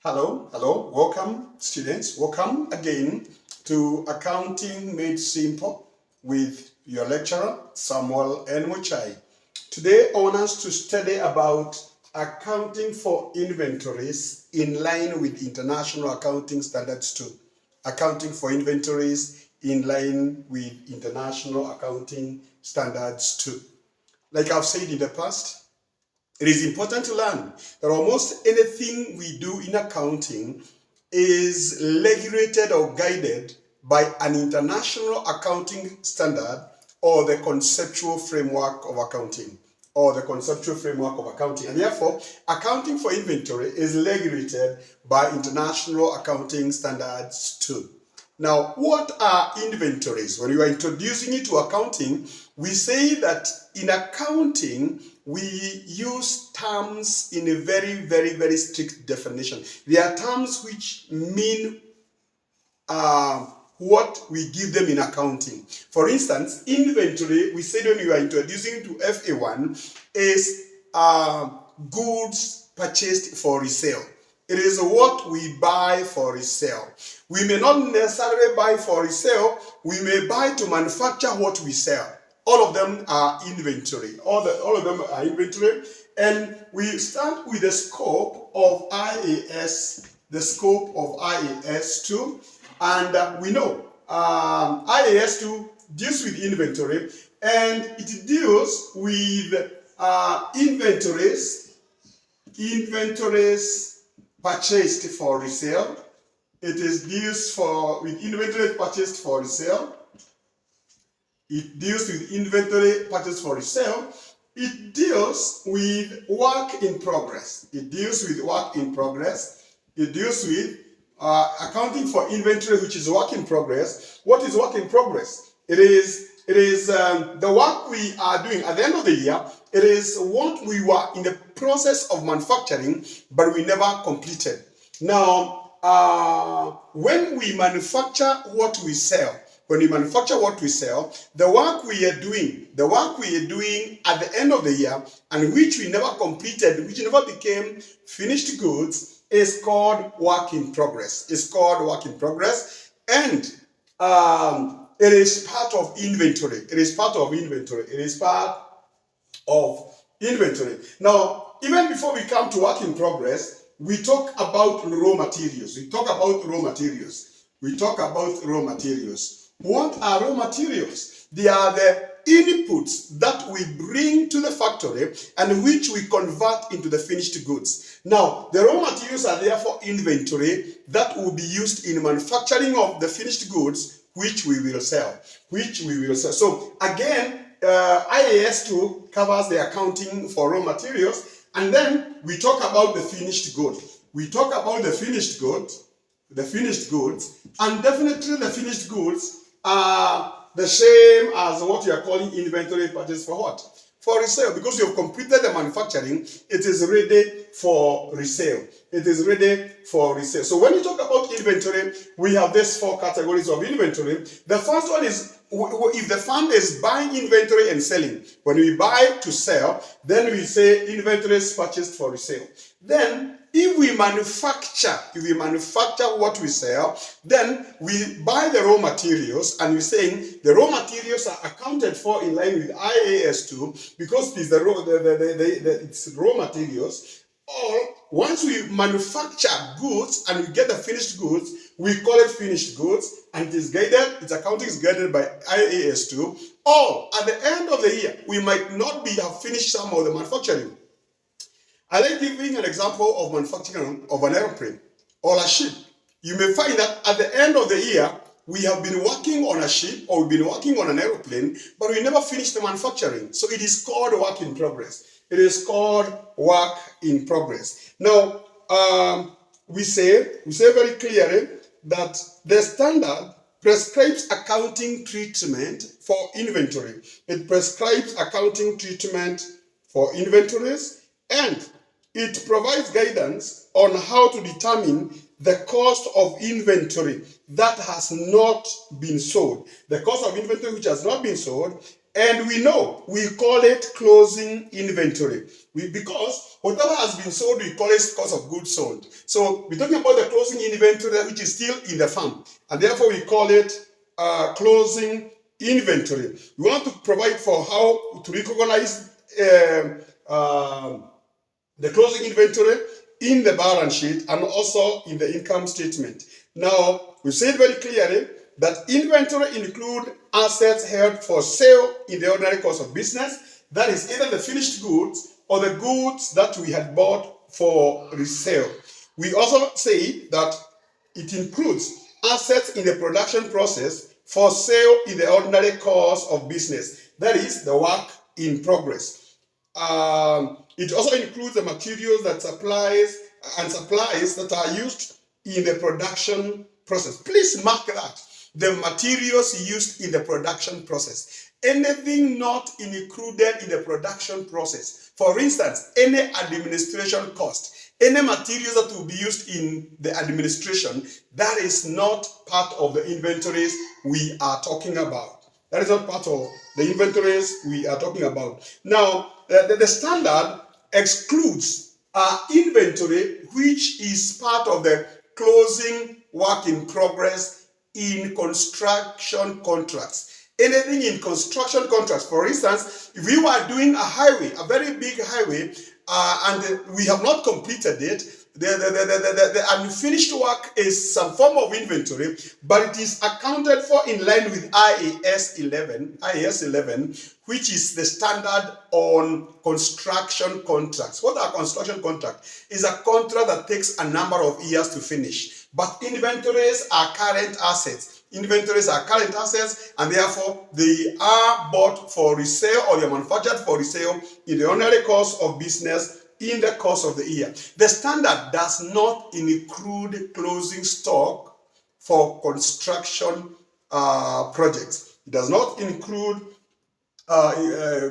Hello, welcome students, welcome again to Accounting Made Simple with your lecturer Samuel Nmuchai. Today I want us to study about accounting for inventories in line with International Accounting Standards 2. Accounting for inventories in line with International Accounting Standards 2. Like I've said in the past, it is important to learn that almost anything we do in accounting is regulated or guided by an international accounting standard or the conceptual framework of accounting. And therefore, accounting for inventory is regulated by international accounting standards too. Now, what are inventories? When you are introducing it to accounting, we say that in accounting, we use terms in a very strict definition. There are terms which mean what we give them in accounting. For instance, inventory, we said when you are introducing to FA1, is goods purchased for resale. It is what we buy for resale. We may not necessarily buy for resale. We may buy to manufacture what we sell. All of them are inventory. All of them are inventory. And we start with the scope of IAS, IAS 2. And we know IAS 2 deals with inventory, and it deals with inventories purchased for resale. It is deals with inventory purchased for resale. It deals with inventory purchased for resale. It deals with work in progress. It deals with accounting for inventory, which is work in progress. What is work in progress? It is the work we are doing at the end of the year. It is what we were in the process of manufacturing, but we never completed. Now, when we manufacture what we sell, the work we are doing at the end of the year, and which we never completed, which never became finished goods, is called work in progress. And it is part of inventory. Now, even before we come to work in progress, we talk about raw materials. What are raw materials? They are the inputs that we bring to the factory and which we convert into the finished goods. Now, the raw materials are therefore inventory that will be used in manufacturing of the finished goods, which we will sell. So again, IAS 2 covers the accounting for raw materials, and then we talk about the finished good. And definitely the finished goods are the same as what you are calling inventory purchase for what? For resale. Because you have completed the manufacturing, it is ready for resale. So when you talk about inventory, we have these four categories of inventory. The first one is if the firm is buying inventory and selling. When we buy to sell, then we say inventory is purchased for resale. Then if we manufacture what we sell, then we buy the raw materials, and we're saying the raw materials are accounted for in line with IAS 2 because it's it's raw materials. Or once we manufacture goods and we get the finished goods, we call it finished goods, and its accounting is guided by IAS 2. Or at the end of the year, we might not have finished some of the manufacturing. I like giving an example of manufacturing of an aeroplane or a ship. You may find that at the end of the year, we have been working on a ship or we've been working on an aeroplane, but we never finished the manufacturing. So it is called work in progress. Now, we say very clearly that the standard prescribes accounting treatment for inventory. It prescribes accounting treatment for inventories, and it provides guidance on how to determine the cost of inventory that has not been sold. The cost of inventory which has not been sold, And we know we call it closing inventory. Because whatever has been sold, we call it cost of goods sold. So we're talking about the closing inventory which is still in the farm. And therefore we call it closing inventory. We want to provide for how to recognize the closing inventory in the balance sheet and also in the income statement. Now, we said very clearly that inventory include assets held for sale in the ordinary course of business. That is either the finished goods or the goods that we had bought for resale. We also say that it includes assets in the production process for sale in the ordinary course of business. That is the work in progress. It also includes the materials that supplies that are used in the production process. Please mark that. The materials used in the production process. Anything not included in the production process. For instance, any administration cost, any materials that will be used in the administration, that is not part of the inventories we are talking about. That is not part of the inventories we are talking about. Now, the standard excludes inventory which is part of the closing work in progress in construction contracts. Anything in construction contracts, for instance, if we were doing a highway, a very big highway, and we have not completed it, the unfinished work is some form of inventory, but it is accounted for in line with IAS 11, which is the standard on construction contracts. What are construction contracts? Is a contract that takes a number of years to finish. But inventories are current assets. Inventories are current assets, and therefore they are bought for resale or they are manufactured for resale in the ordinary course of business in the course of the year. The standard does not include closing stock for construction projects. It does not include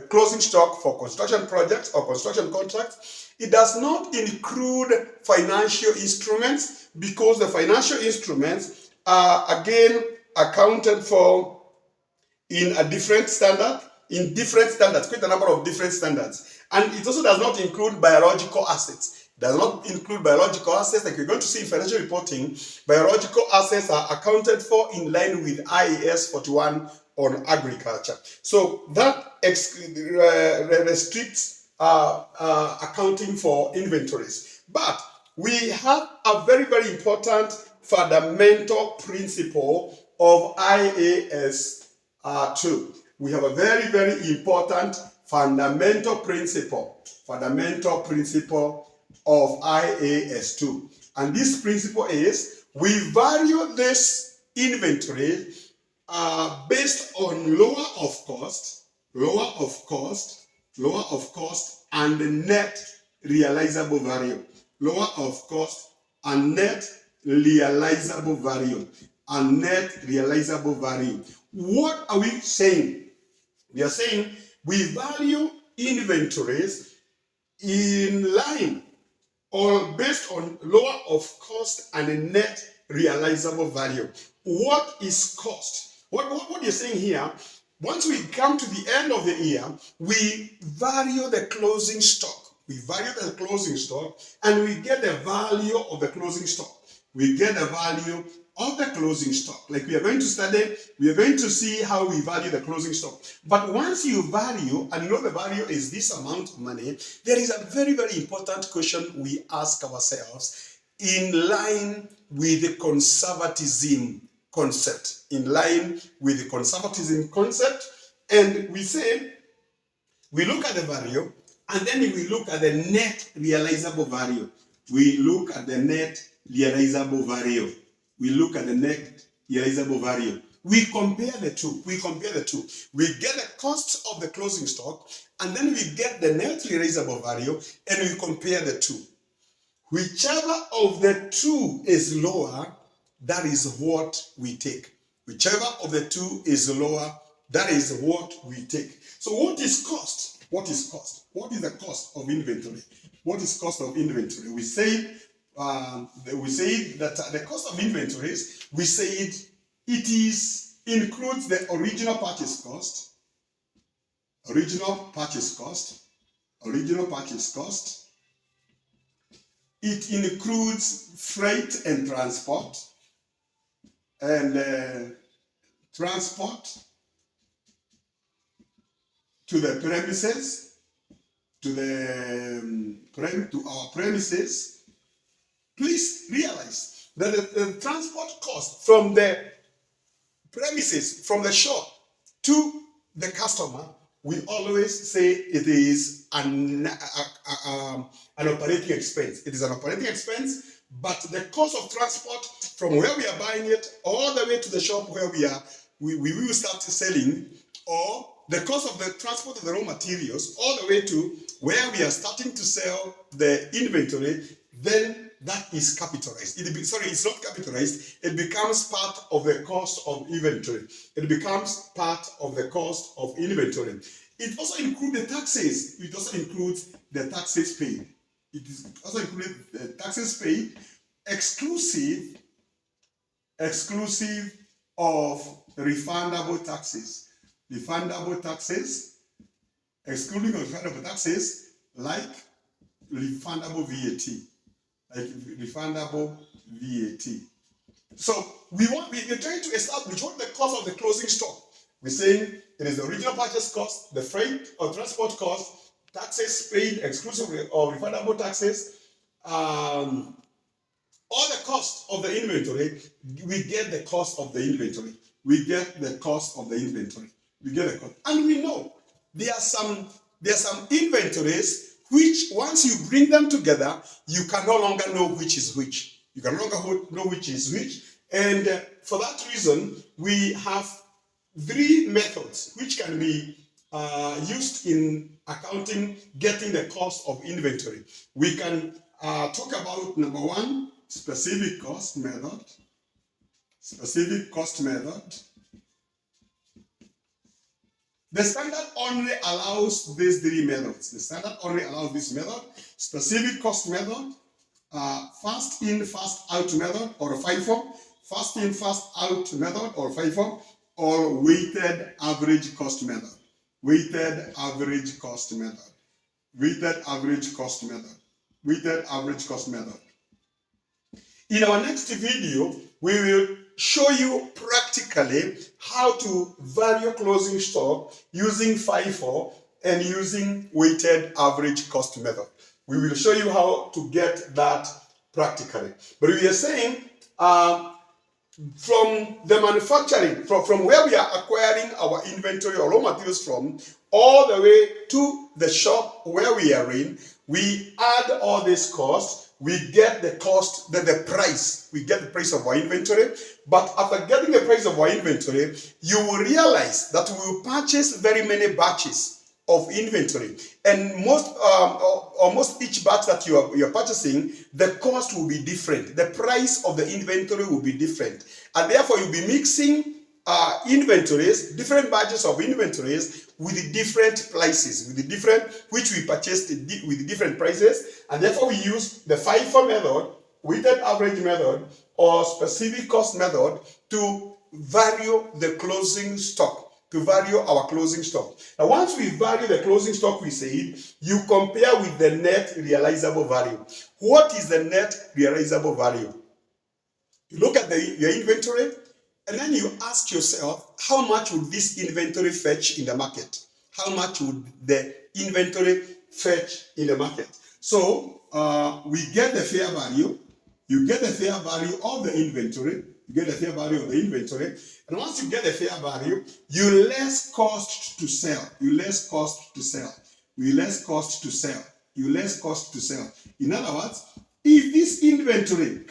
closing stock for construction projects or construction contracts. It does not include financial instruments because the financial instruments are again accounted for in a different standard, in different standards, quite a number of different standards. And it also does not include biological assets. It does not include biological assets. Like you're going to see in financial reporting, biological assets are accounted for in line with IAS 41 on agriculture. So that restricts accounting for inventories. But we have a very, very important fundamental principle of IAS 2. We have a very, very important fundamental principle of IAS 2. And this principle is we value this inventory based on lower of cost, and the net realizable value. Lower of cost and net realizable value. What are we saying? We are saying we value inventories in line or based on lower of cost and a net realizable value. What is cost? What you're saying here, once we come to the end of the year, we value the closing stock. We value the closing stock and we get the value of the closing stock. We get the value of the closing stock. Like we are going to study, we are going to see how we value the closing stock. But once you value, and you know the value is this amount of money, there is a very, very important question we ask ourselves in line with the conservatism concept. And we say, we look at the value, and then we look at the net realizable value. We compare the two. We get the cost of the closing stock, and then we get the net realizable value, and we compare the two. Whichever of the two is lower, that is what we take. Whichever of the two is lower, that is what we take. So what is cost? What is cost? What is the cost of inventory? What is cost of inventory? We say that the cost of inventories, it includes the original purchase cost original purchase cost, original purchase cost. It includes freight and transport, and transport to the premises, to our premises. Please realize that the transport cost from the premises, from the shop to the customer, we always say it is an operating expense. It is an operating expense, but the cost of transport from where we are buying it all the way to the shop where we will start selling, or the cost of the transport of the raw materials all the way to where we are starting to sell the inventory, then that is capitalized. It's not capitalized. It becomes part of the cost of inventory. It becomes part of the cost of inventory. It also includes the taxes. It also includes the taxes paid. It is also includes the taxes paid, exclusive of refundable taxes. Refundable taxes, excluding refundable taxes, like refundable VAT. Like refundable VAT. So we're trying to establish what the cost of the closing stock. We're saying it is the original purchase cost, the freight or transport cost, taxes paid exclusive of refundable taxes, all the cost of the inventory. We get the cost of the inventory. We get the cost of the inventory. We get the cost, and we know there are some inventories which, once you bring them together, you can no longer know which is which. You can no longer know which is which. And for that reason, we have three methods which can be used in accounting, getting the cost of inventory. We can talk about, number one, specific cost method. Specific cost method. The standard only allows these three methods. The standard only allows this method: specific cost method, first in, first out method, or FIFO, first in, first out method, or FIFO, or weighted average cost method. Weighted average cost method. Weighted average cost method. Weighted average cost method. In our next video, we will show you practically how to value closing stock using FIFO and using weighted average cost method. We will show you how to get that practically. But we are saying from the manufacturing, from where we are acquiring our inventory or raw materials from, all the way to the shop where we are in, we add all this cost. We get the cost, the price. We get the price of our inventory. But after getting the price of our inventory, you will realize that we will purchase very many batches of inventory. And almost each batch that you are purchasing, the cost will be different. The price of the inventory will be different. And therefore, you'll be mixing inventories, different batches of inventories with different prices, which we purchased with different prices, and therefore we use the FIFO method, weighted average method, or specific cost method to value the closing stock, to value our closing stock. Now, once we value the closing stock, we said you compare with the net realizable value. What is the net realizable value? You look at your inventory, and then you ask yourself, how much would this inventory fetch in the market? How much would the inventory fetch in the market? So we get the fair value. You get the fair value of the inventory. You get the fair value of the inventory. And once you get the fair value, you less cost to sell. You less cost to sell. You less cost to sell. You less cost to sell. In other words, if this inventory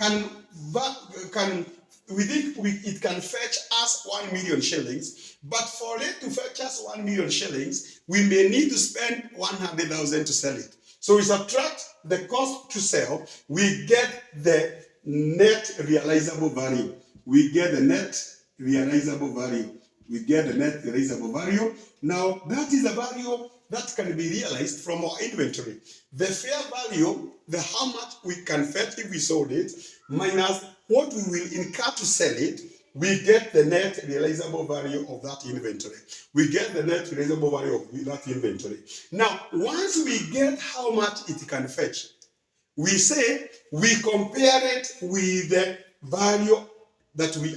we think it can fetch us 1 million shillings, but for it to fetch us 1 million shillings, we may need to spend 100,000 to sell it. So we subtract the cost to sell, we get the net realizable value. We get the net realizable value. We get the net realizable value. Now, that is the value that can be realized from our inventory. The fair value, the how much we can fetch if we sold it, minus what we will incur to sell it, we get the net realizable value of that inventory. We get the net realizable value of that inventory. Now, once we get how much it can fetch, we say we compare it with the value that we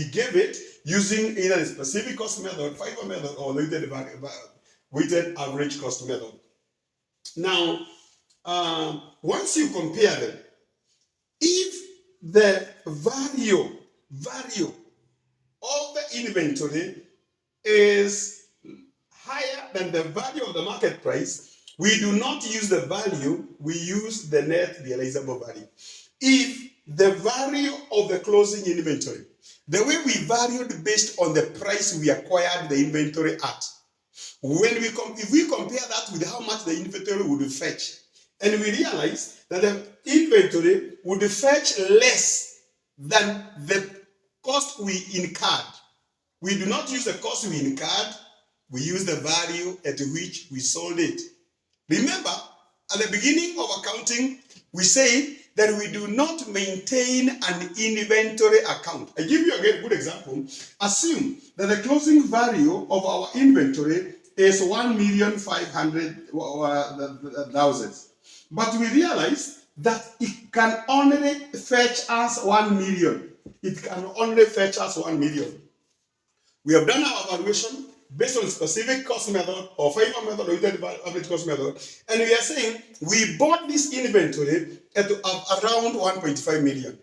gave it using either the specific cost method, FIFO method, or weighted average cost method. Now, once you compare them, if the value of the inventory is higher than the value of the market price, we do not use the value, we use the net realizable value. If the value of the closing inventory, the way we valued based on the price we acquired the inventory at, if we compare that with how much the inventory would fetch, and we realize that the inventory would fetch less than the cost we incurred, we do not use the cost we incurred, we use the value at which we sold it. Remember, at the beginning of accounting, we say that we do not maintain an inventory account. I give you a good example. Assume that the closing value of our inventory is 1,500,000. But we realize that it can only fetch us 1 million. It can only fetch us 1 million. We have done our evaluation based on specific cost method or FIFO method or weighted average cost method, and we are saying we bought this inventory at around 1.5 million.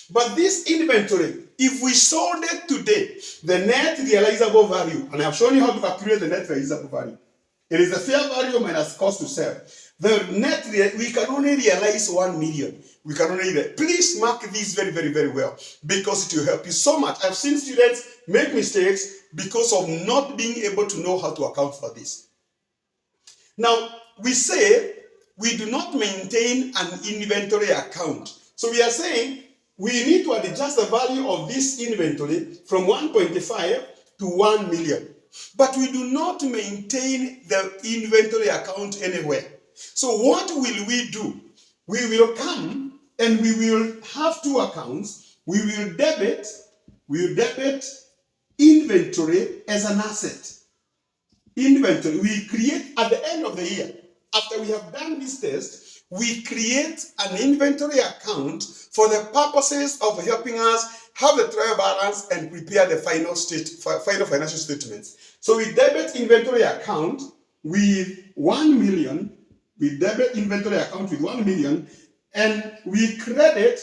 But this inventory, if we sold it today, the net realizable value, and I have shown you how to calculate the net realizable value. It is the fair value minus cost to sell. The net, we can only realize 1 million. We can only please mark this very, very, very well, because it will help you so much. I've seen students make mistakes because of not being able to know how to account for this. Now, we say we do not maintain an inventory account. So we are saying we need to adjust the value of this inventory from 1.5 to 1 million. But we do not maintain the inventory account anywhere. So what will we do? We will come and we will have two accounts. We will debit inventory as an asset. Inventory, we create at the end of the year. After we have done this test, we create an inventory account for the purposes of helping us have the trial balance and prepare the final financial statements. So we debit inventory account with 1 million. We debit inventory account with 1 million, and we credit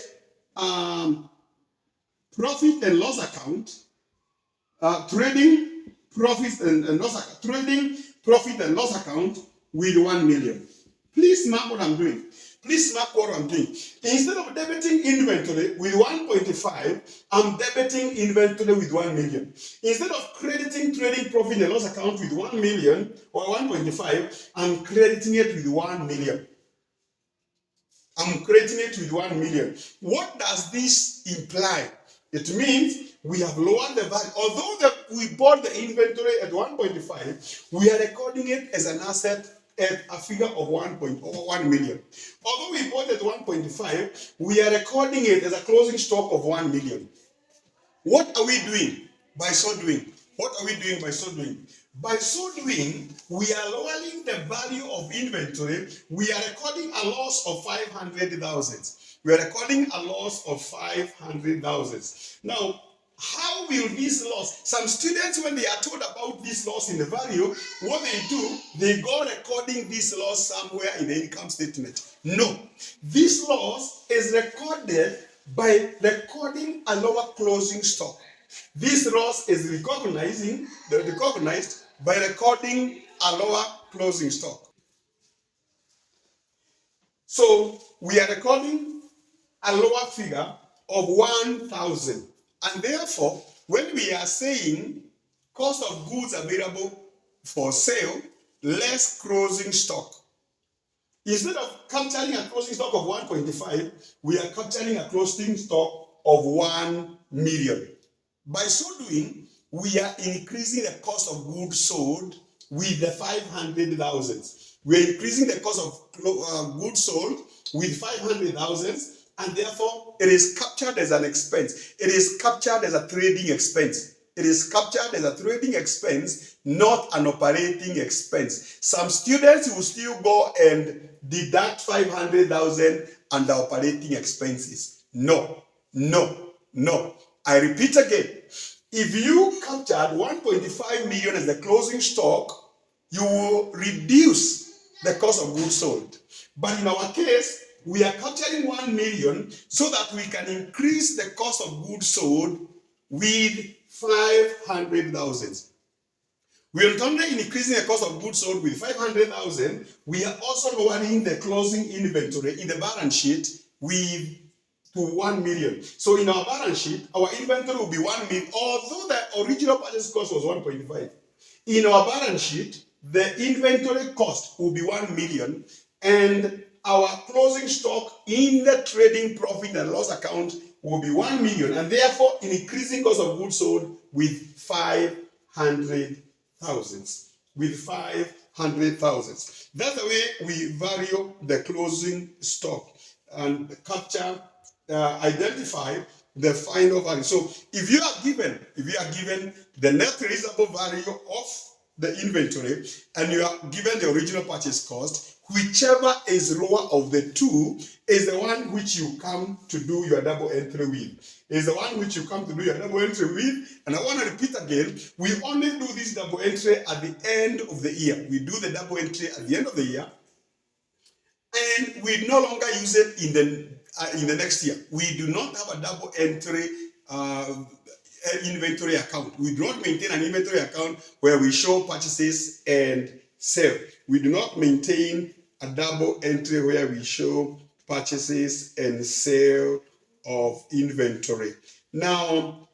profit and loss account, trading profit and loss account with 1 million. Please mark what I'm doing. Please mark what I'm doing. Instead of debiting inventory with 1.5, I'm debiting inventory with 1 million. Instead of crediting trading profit and loss account with 1 million or 1.5, I'm crediting it with 1 million. I'm crediting it with 1 million. What does this imply? It means we have lowered the value. Although we bought the inventory at 1.5, we are recording it as an asset at a figure of 1 million. Although we bought at 1.5, we are recording it as a closing stock of 1 million. What are we doing by so doing? What are we doing by so doing? By so doing, we are lowering the value of inventory. We are recording a loss of 500,000. We are recording a loss of 500,000. Now, how will this loss? Some students, when they are told about this loss in the value, what they do, they go recording this loss somewhere in the income statement. No, this loss is recorded by recording a lower closing stock. This loss is recognized by recording a lower closing stock. So we are recording a lower figure of 1,000. And therefore, when we are saying cost of goods available for sale, less closing stock, instead of capturing a closing stock of 1.5, we are capturing a closing stock of 1 million. By so doing, we are increasing the cost of goods sold with the 500,000. We are increasing the cost of goods sold with 500,000, and therefore it is captured as an expense. It is captured as a trading expense. It is captured as a trading expense, not an operating expense. Some students will still go and deduct 500,000 under operating expenses. No, no, no. I repeat again. If you captured 1.5 million as the closing stock, you will reduce the cost of goods sold. But in our case, we are capturing 1 million so that we can increase the cost of goods sold with 500,000. We are not only increasing the cost of goods sold with 500,000, we are also lowering the closing inventory in the balance sheet with to 1 million. So in our balance sheet, our inventory will be 1 million, although the original purchase cost was 1.5. In our balance sheet, the inventory cost will be 1 million, and our closing stock in the trading profit and loss account will be 1 million, and therefore an increasing cost of goods sold with 500,000. With 500,000. That's the way we value the closing stock and capture, identify the final value. So if you are given the net realizable value of the inventory and you are given the original purchase cost, whichever is lower of the two is the one which you come to do your double entry with. Is the one which you come to do your double entry with. And I want to repeat again, we only do this double entry at the end of the year. We do the double entry at the end of the year, and we no longer use it in the next year. We do not have a double entry inventory account. We do not maintain an inventory account where we show purchases and sell. We do not maintain a double entry where we show purchases and sale of inventory. Now,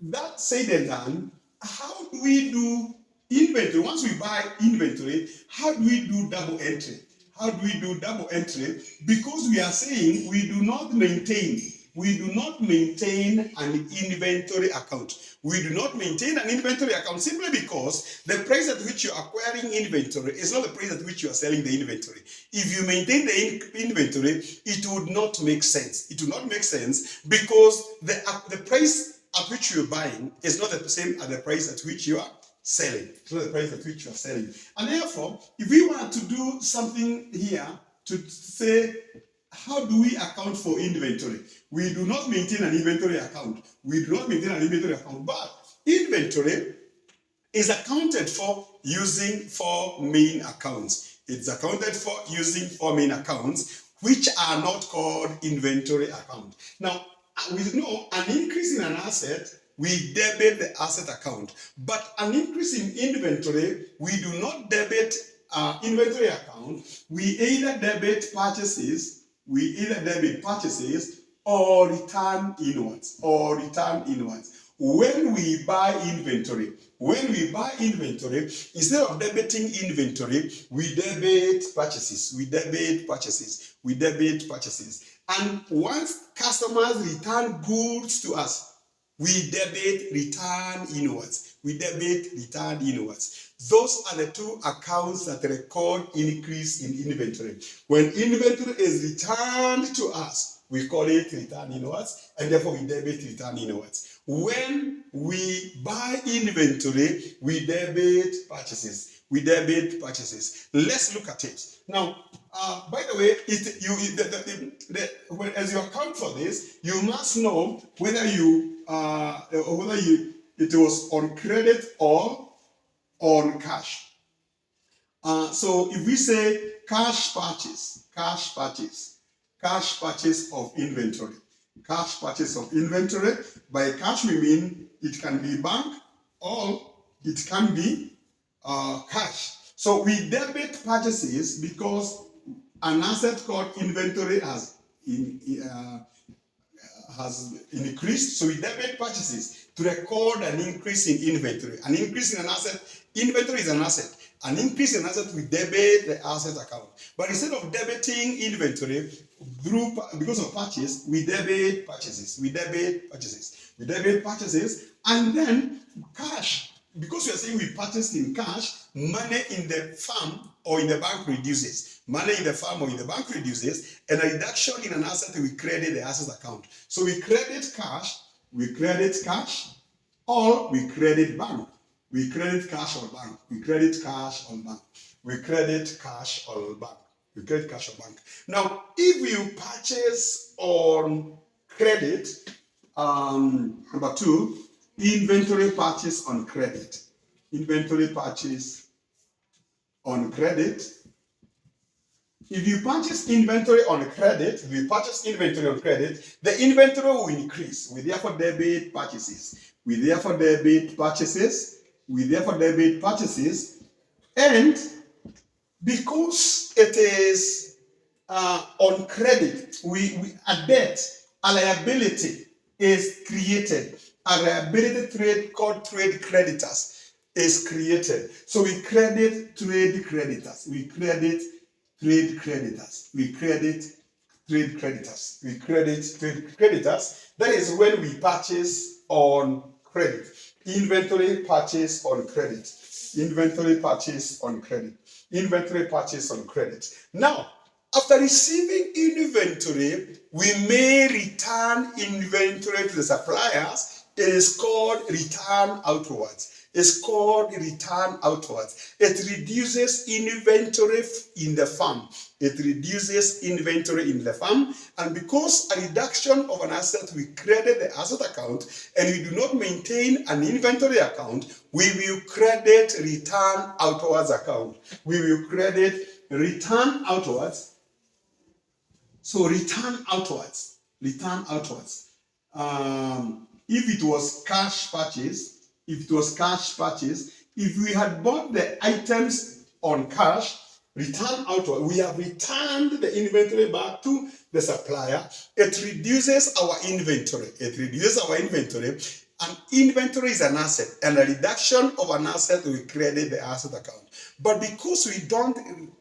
that said and done, how do we do inventory? Once we buy inventory, how do we do double entry? How do we do double entry? Because we are saying we do not maintain an inventory account. We do not maintain an inventory account simply because the price at which you are acquiring inventory is not the price at which you are selling the inventory. If you maintain the inventory, it would not make sense. It would not make sense because the price at which you are buying is not the same as the price at which you are selling. It's not the price at which you are selling. And therefore, if we want to do something here to say, how do we account for inventory? We do not maintain an inventory account. We do not maintain an inventory account, but inventory is accounted for using 4 main accounts. It's accounted for using 4 main accounts, which are not called inventory account. Now, we know an increase in an asset, we debit the asset account. But an increase in inventory, we do not debit inventory account. We either debit purchases or return inwards. When we buy inventory, instead of debiting inventory, we debit purchases. And once customers return goods to us, we debit return inwards. Those are the two accounts that record increase in inventory. When inventory is returned to us, we call it return inwards, and therefore we debit return inwards. When we buy inventory, we debit purchases. Let's look at it. Now, by the way, as you account for this, you must know whether it was on credit or on cash. So if we say cash purchase of inventory. By cash we mean it can be bank or it can be cash. So we debit purchases because an asset called inventory has increased. So we debit purchases to record an increase in inventory. An increase in an asset, inventory is an asset. An increase in asset, we debit the asset account. But instead of debiting inventory because of purchase, we debit purchases. And then cash because we are saying we purchased in cash, money in the farm or in the bank reduces. Money in the farm or in the bank reduces, and a reduction in an asset, we credit the asset account. So we credit cash, or we credit bank. We credit cash or bank. We credit cash or bank. We credit cash or bank. We credit cash or bank. Now, if you purchase on credit, number 2, inventory purchase on credit. Inventory purchase on credit. If you purchase inventory on credit, the inventory will increase. We therefore debit purchases. And because it is on credit, a debt, a liability is created. A liability trade called trade creditors is created. So we credit trade creditors. We credit trade creditors. That is when we purchase on credit. Inventory purchase on credit. Now, after receiving inventory, we may return inventory to the suppliers. It is called return outwards. It reduces inventory in the farm. And because a reduction of an asset, we credit the asset account, and we do not maintain an inventory account, we will credit return outwards account. So return outwards. If it was cash purchase, if we had bought the items on cash, return outward, we have returned the inventory back to the supplier. It reduces our inventory. And inventory is an asset, and a reduction of an asset will credit the asset account. But because we don't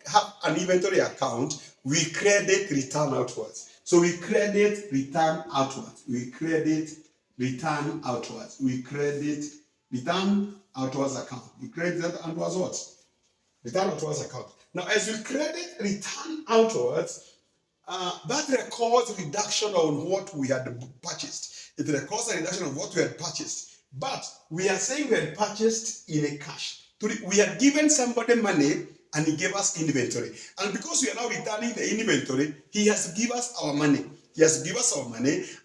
have an inventory account, we credit return outwards. So we credit return outwards. Return outwards account. We credit that outwards what? Return outwards account. Now, as you credit return outwards, that records reduction on what we had purchased. It records a reduction of what we had purchased. But we are saying we had purchased in a cash. We had given somebody money and he gave us inventory. And because we are now returning the inventory, he has to give us our money.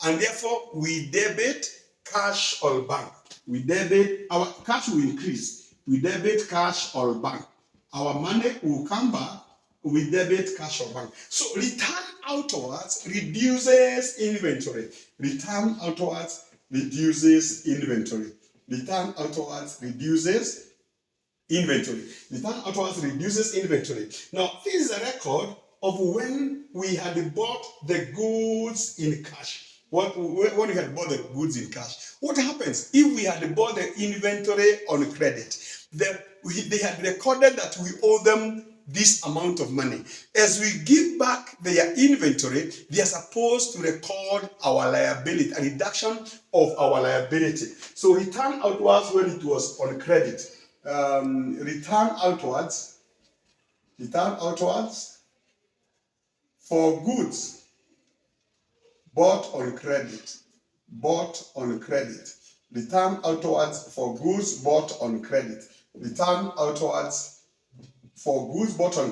And therefore we debit cash or bank. Our cash will increase. We debit cash or bank. Our money will come back. We debit cash or bank. So return outwards reduces inventory. Return outwards reduces inventory. Now, this is a record of when we had bought the goods in cash. When we had bought the goods in cash. What happens if we had bought the inventory on credit? They had recorded that we owe them this amount of money. As we give back their inventory, they are supposed to record our liability, a reduction of our liability. So return outwards when it was on credit. Return outwards for goods bought on credit. Return outwards for goods bought on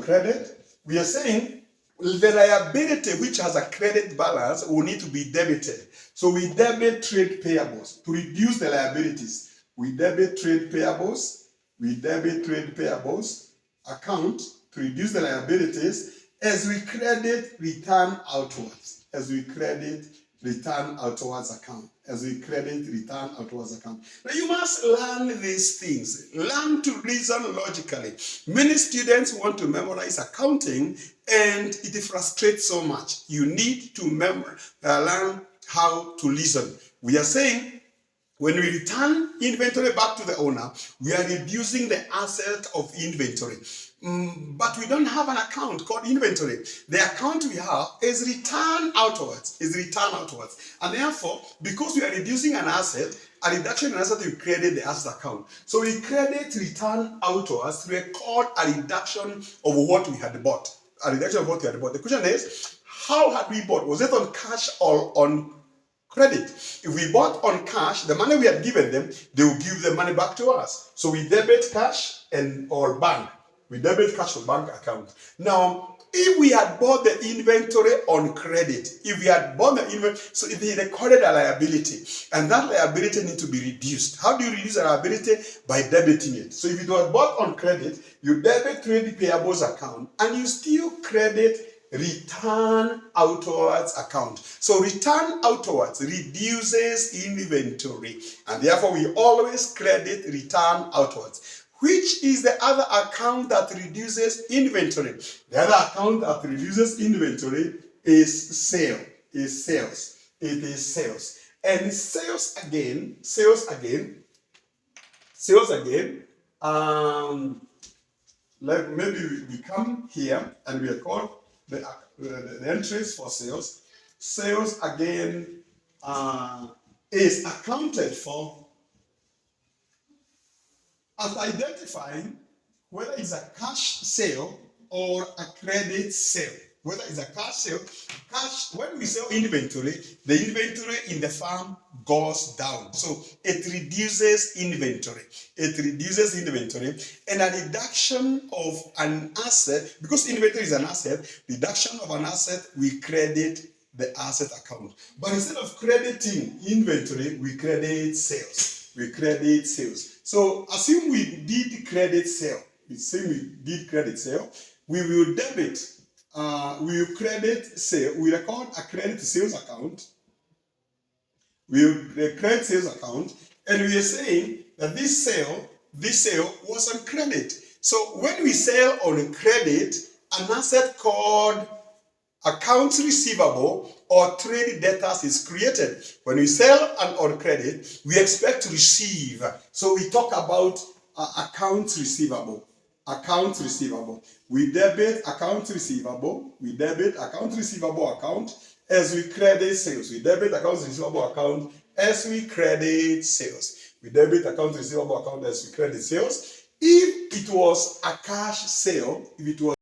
credit. We are saying the liability which has a credit balance will need to be debited. So we debit trade payables to reduce the liabilities. We debit trade payables account to reduce the liabilities as we credit return outwards. Now you must learn these things. Learn to reason logically. Many students want to memorize accounting and it frustrates so much. You need to learn how to listen. We are saying when we return inventory back to the owner, we are reducing the asset of inventory. But we don't have an account called inventory. The account we have is return outwards. And therefore, because we are reducing an asset, A reduction in asset, we credit the asset account. So we credit return outwards to record a reduction of what we had bought. A reduction of what we had bought. The question is, how had we bought? Was it on cash or on credit? If we bought on cash, the money we had given them, they will give the money back to us. So we debit cash and or bank. We debit cash or bank account. Now, if we had bought the inventory on credit, if we had bought the inventory, so if they recorded a liability, and that liability needs to be reduced. How do you reduce a liability? By debiting it. So if it was bought on credit, you debit trade payables account, and you still credit return outwards account. So return outwards reduces inventory, and therefore we always credit return outwards. Which is the other account that reduces inventory? The other account that reduces inventory is sales. It is sales. And sales again. Maybe we come here and we record the entries for sales. Sales again is accounted for as identifying whether it's a cash sale or a credit sale. Whether it's a cash sale, when we sell inventory, the inventory in the farm goes down. So it reduces inventory. And a reduction of an asset, because inventory is an asset, reduction of an asset, we credit the asset account. But instead of crediting inventory, we credit sales. So assume we did credit sale. We will debit, we will credit sale. We record a credit sales account. And we are saying that this sale was on credit. So when we sell on credit, an asset called accounts receivable or trade debtors is created. When we sell on credit, we expect to receive. So we talk about accounts receivable. We debit accounts receivable. Account as we credit sales. We debit accounts receivable account as we credit sales. If it was a cash sale,